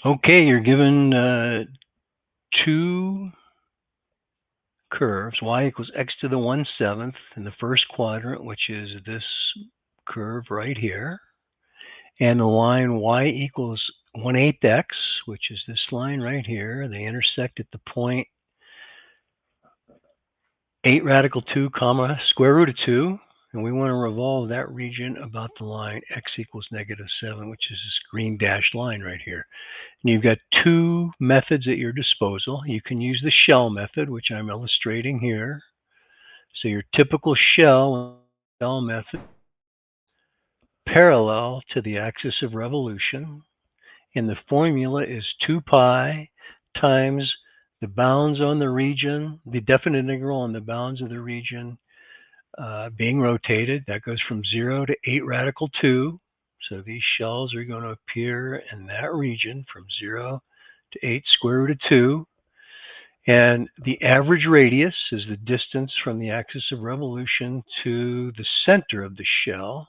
Okay, you're given two curves, y equals x to the 1/7 in the first quadrant, which is this curve right here, and the line y equals 1/8 x, which is this line right here. They intersect at the point 8 radical 2 comma square root of 2, and we want to revolve that region about the line x equals -7, which is this green dashed line right here. And you've got two methods at your disposal. You can use the shell method, which I'm illustrating here. So your typical shell method parallel to the axis of revolution, and the formula is 2 pi times the bounds on the region, the definite integral on the bounds of the region being rotated. That goes from 0 to 8 radical 2. So these shells are going to appear in that region from 0 to 8 square root of 2. And the average radius is the distance from the axis of revolution to the center of the shell.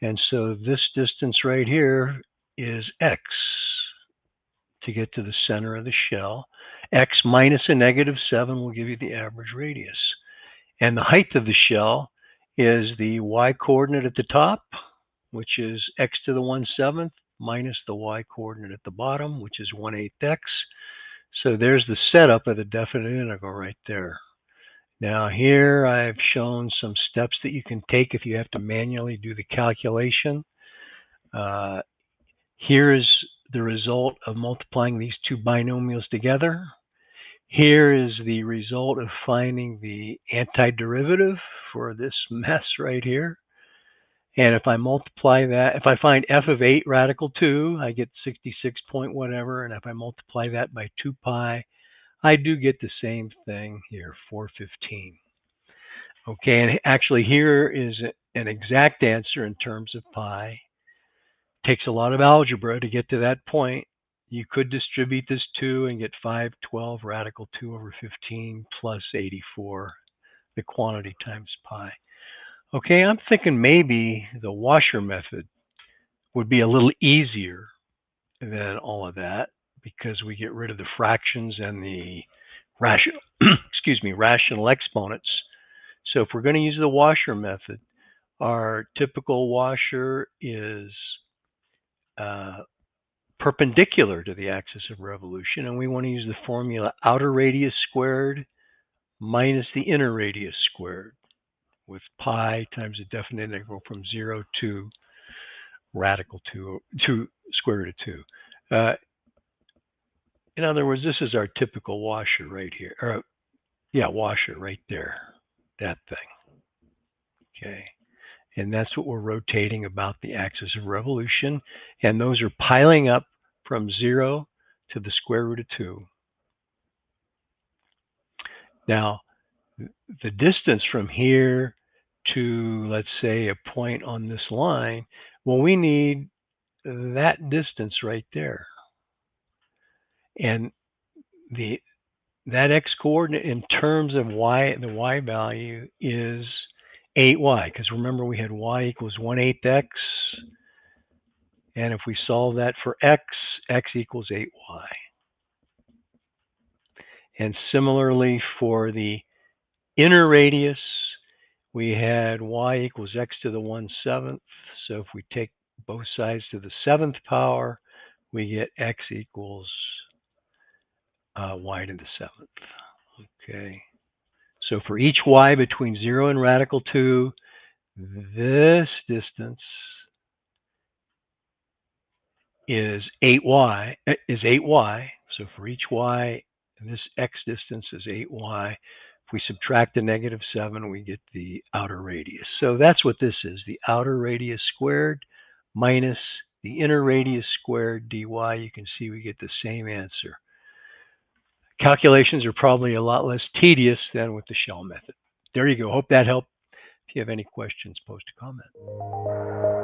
And so this distance right here is x to get to the center of the shell. X minus a -7 will give you the average radius. And the height of the shell is the y coordinate at the top, which is x to the 1/7 minus the y coordinate at the bottom, which is 1/8 x. So there's the setup of the definite integral right there. Now here I've shown some steps that you can take if you have to manually do the calculation. Here is the result of multiplying these two binomials together. Here is the result of finding the antiderivative for this mess right here. And if I multiply that, if I find f of 8 radical 2, I get 66 point whatever. And if I multiply that by 2 pi, I do get the same thing here, 415. Okay, and actually here is an exact answer in terms of pi. Takes a lot of algebra to get to that point. You could distribute this 2 and get 512 radical 2 over 15 plus 84, the quantity times pi. Okay, I'm thinking maybe the washer method would be a little easier than all of that because we get rid of the fractions and the rational, rational exponents. So if we're going to use the washer method, our typical washer is perpendicular to the axis of revolution, and we want to use the formula outer radius squared minus the inner radius squared, with pi times the definite integral from 0 to radical 2 square root of 2. In other words, this is our typical washer right here. Or, yeah, washer right there, that thing. Okay. And that's what we're rotating about the axis of revolution. And those are piling up from 0 to the square root of 2. Now, the distance from here to, let's say, a point on this line, well, we need that distance right there. And that x coordinate in terms of y, the y value is 8y, because remember we had y equals 1/8 x, and if we solve that for x, x equals 8y. And similarly for the inner radius, we had y equals x to the 1/7. So if we take both sides to the 7th power, we get x equals y to the 7th. Okay. So for each y between 0 and radical 2, this distance is 8y. So for each y, this x distance is 8y. If we subtract the -7, we get the outer radius. So that's what this is, the outer radius squared minus the inner radius squared dy. You can see we get the same answer. Calculations are probably a lot less tedious than with the shell method. There you go. Hope that helped. If you have any questions, post a comment.